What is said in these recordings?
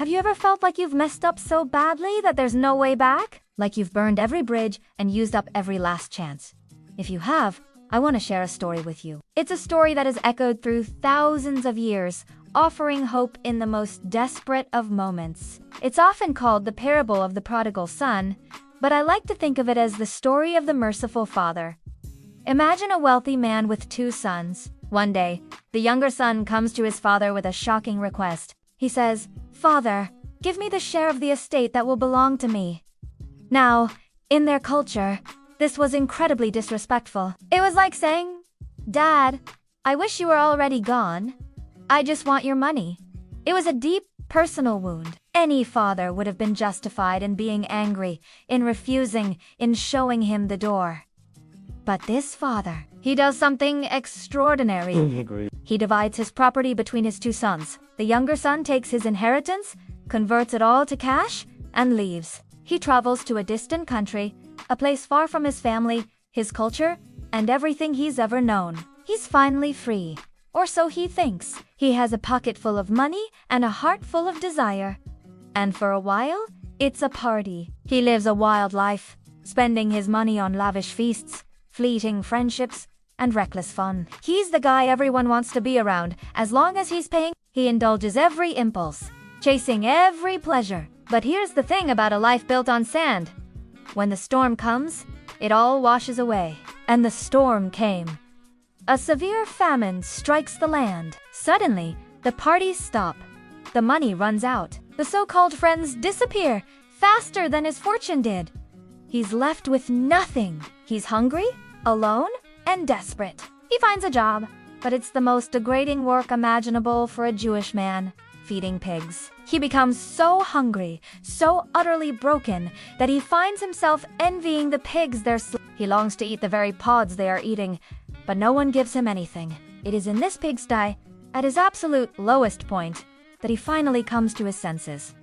Have you ever felt like you've messed up so badly that there's no way back? Like you've burned every bridge and used up every last chance? If you have, I want to share a story with you. It's a story that has echoed through thousands of years, offering hope in the most desperate of moments. It's often called the parable of the prodigal son, but I like to think of it as the story of the merciful father. Imagine a wealthy man with two sons. One day, the younger son comes to his father with a shocking request. He says, "Father, give me the share of the estate that will belong to me." Now, in their culture, this was incredibly disrespectful. It was like saying, "Dad, I wish you were already gone. I just want your money." It was a deep, personal wound. Any father would have been justified in being angry, in refusing, in showing him the door. But this father, he does something extraordinary. He divides his property between his two sons. The younger son takes his inheritance, converts it all to cash, and leaves. He travels to a distant country, a place far from his family, his culture, and everything he's ever known. He's finally free. Or so he thinks. He has a pocket full of money and a heart full of desire. And for a while, it's a party. He lives a wild life, spending his money on lavish feasts, fleeting friendships, and reckless fun. He's the guy everyone wants to be around. As long as he's paying, he indulges every impulse, chasing every pleasure. But here's the thing about a life built on sand. When the storm comes, it all washes away. And the storm came. A severe famine strikes the land. Suddenly, the parties stop. The money runs out. The so-called friends disappear faster than his fortune did. He's left with nothing. He's hungry, alone, and desperate. He finds a job, but it's the most degrading work imaginable for a Jewish man, feeding pigs. He becomes so hungry, so utterly broken, that he finds himself envying the pigs he longs to eat the very pods they are eating, but no one gives him anything. It is in this pigsty, at his absolute lowest point, that he finally comes to his senses.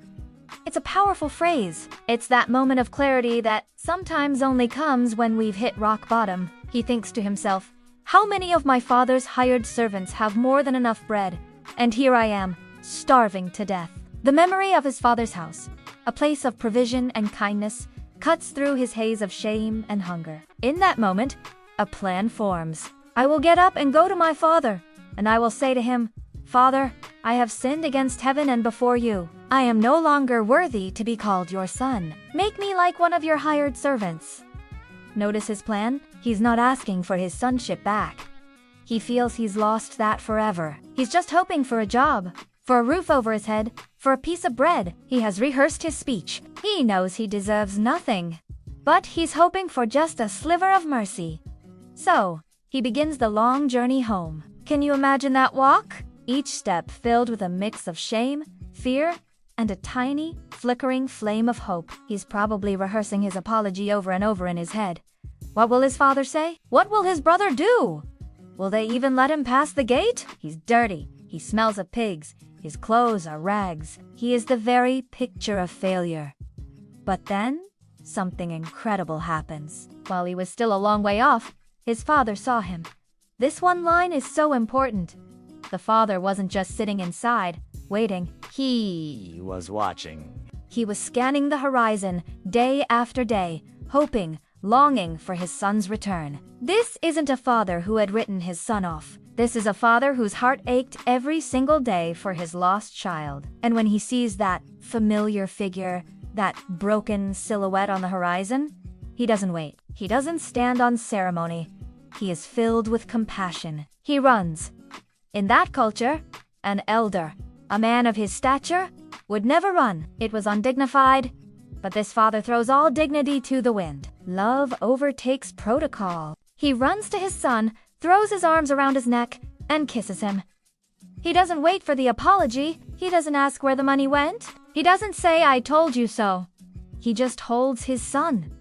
It's a powerful phrase. It's that moment of clarity that sometimes only comes when we've hit rock bottom. He thinks to himself, "How many of my father's hired servants have more than enough bread? And here I am, starving to death." The memory of his father's house, a place of provision and kindness, cuts through his haze of shame and hunger. In that moment, a plan forms. "I will get up and go to my father, and I will say to him, 'Father, I have sinned against heaven and before you. I am no longer worthy to be called your son. Make me like one of your hired servants.'" Notice his plan? He's not asking for his sonship back. He feels he's lost that forever. He's just hoping for a job, for a roof over his head, for a piece of bread. He has rehearsed his speech. He knows he deserves nothing, but he's hoping for just a sliver of mercy. So, he begins the long journey home. Can you imagine that walk? Each step filled with a mix of shame, fear, and a tiny, flickering flame of hope. He's probably rehearsing his apology over and over in his head. What will his father say? What will his brother do? Will they even let him pass the gate? He's dirty. He smells of pigs. His clothes are rags. He is the very picture of failure. But then, something incredible happens. While he was still a long way off, his father saw him. This one line is so important. The father wasn't just sitting inside, waiting. He was watching. He was scanning the horizon day after day, hoping, longing for his son's return. This isn't a father who had written his son off. This is a father whose heart ached every single day for his lost child. And when he sees that familiar figure, that broken silhouette on the horizon, he doesn't wait. He doesn't stand on ceremony. He is filled with compassion. He runs. In that culture, an elder, a man of his stature, would never run. It was undignified, but this father throws all dignity to the wind. Love overtakes protocol. He runs to his son, throws his arms around his neck, and kisses him. He doesn't wait for the apology. He doesn't ask where the money went. He doesn't say, "I told you so." He just holds his son.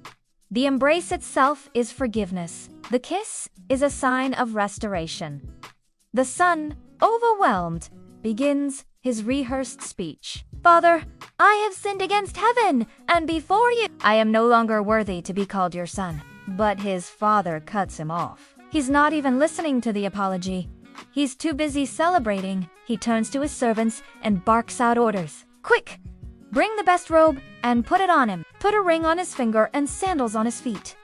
The embrace itself is forgiveness. The kiss is a sign of restoration. The son, overwhelmed, begins his rehearsed speech. "Father, I have sinned against heaven and before you. I am no longer worthy to be called your son." But his father cuts him off. He's not even listening to the apology. He's too busy celebrating. He turns to his servants and barks out orders. Quick! Bring the best robe and put it on him. Put a ring on his finger and sandals on his feet.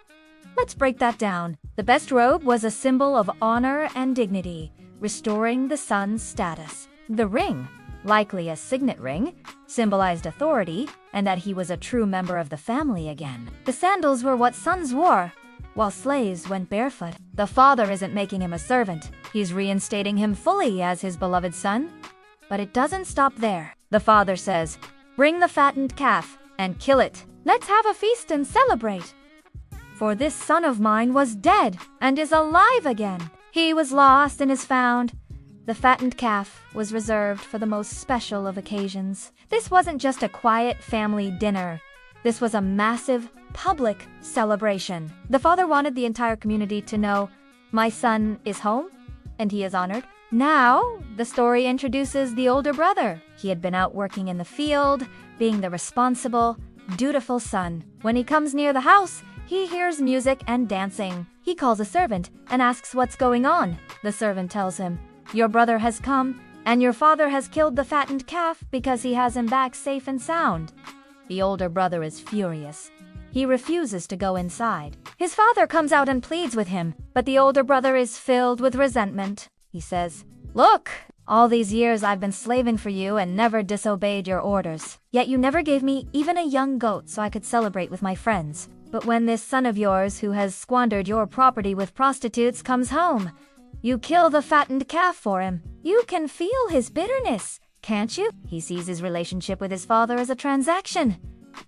Let's break that down. The best robe was a symbol of honor and dignity, restoring the son's status. The ring, likely a signet ring, symbolized authority and that he was a true member of the family again. The sandals were what sons wore, while slaves went barefoot. The father isn't making him a servant. He's reinstating him fully as his beloved son. But it doesn't stop there. The father says, "Bring the fattened calf and kill it. Let's have a feast and celebrate. For this son of mine was dead and is alive again. He was lost and is found." The fattened calf was reserved for the most special of occasions. This wasn't just a quiet family dinner. This was a massive, public celebration. The father wanted the entire community to know, my son is home, and he is honored. Now, the story introduces the older brother. He had been out working in the field, being the responsible, dutiful son. When he comes near the house, he hears music and dancing. He calls a servant and asks what's going on. The servant tells him, "Your brother has come, and your father has killed the fattened calf because he has him back safe and sound." The older brother is furious. He refuses to go inside. His father comes out and pleads with him, but the older brother is filled with resentment. He says, "Look, all these years I've been slaving for you and never disobeyed your orders. Yet you never gave me even a young goat so I could celebrate with my friends. But when this son of yours who has squandered your property with prostitutes comes home, you kill the fattened calf for him. You can feel his bitterness, can't you? He sees his relationship with his father as a transaction.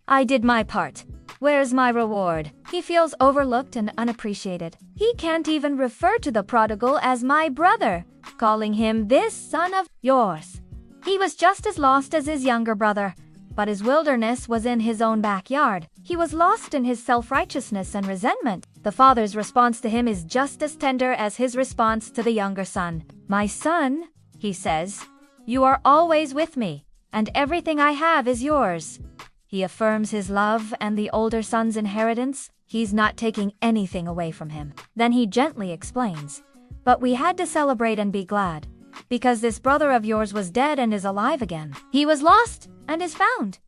I did my part. Where's my reward?" He feels overlooked and unappreciated. He can't even refer to the prodigal as my brother, calling him this son of yours. He was just as lost as his younger brother, but his wilderness was in his own backyard. He was lost in his self-righteousness and resentment. The father's response to him is just as tender as his response to the younger son. "My son," he says, "you are always with me, and everything I have is yours." He affirms his love and the older son's inheritance. He's not taking anything away from him. Then he gently explains, "But we had to celebrate and be glad, because this brother of yours was dead and is alive again. He was lost and is found."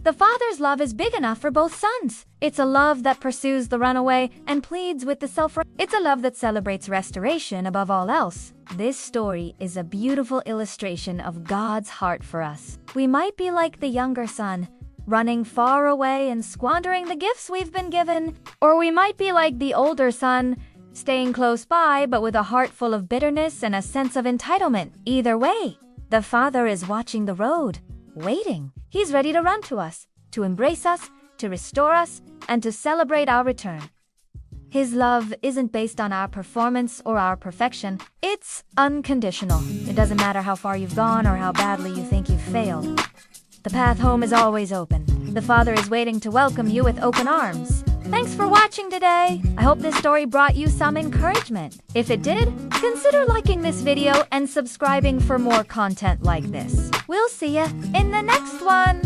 The father's love is big enough for both sons. It's a love that pursues the runaway and pleads with the It's a love that celebrates restoration above all else. This story is a beautiful illustration of God's heart for us. We might be like the younger son, running far away and squandering the gifts we've been given, or we might be like the older son, staying close by but with a heart full of bitterness and a sense of entitlement. Either way, the father is watching the road, waiting. He's ready to run to us, to embrace us, to restore us, and to celebrate our return. His love isn't based on our performance or our perfection. It's unconditional. It doesn't matter how far you've gone or how badly you think you've failed. The path home is always open. The Father is waiting to welcome you with open arms. Thanks for watching today. I hope this story brought you some encouragement. If it did, consider liking this video and subscribing for more content like this. We'll see you in the next one.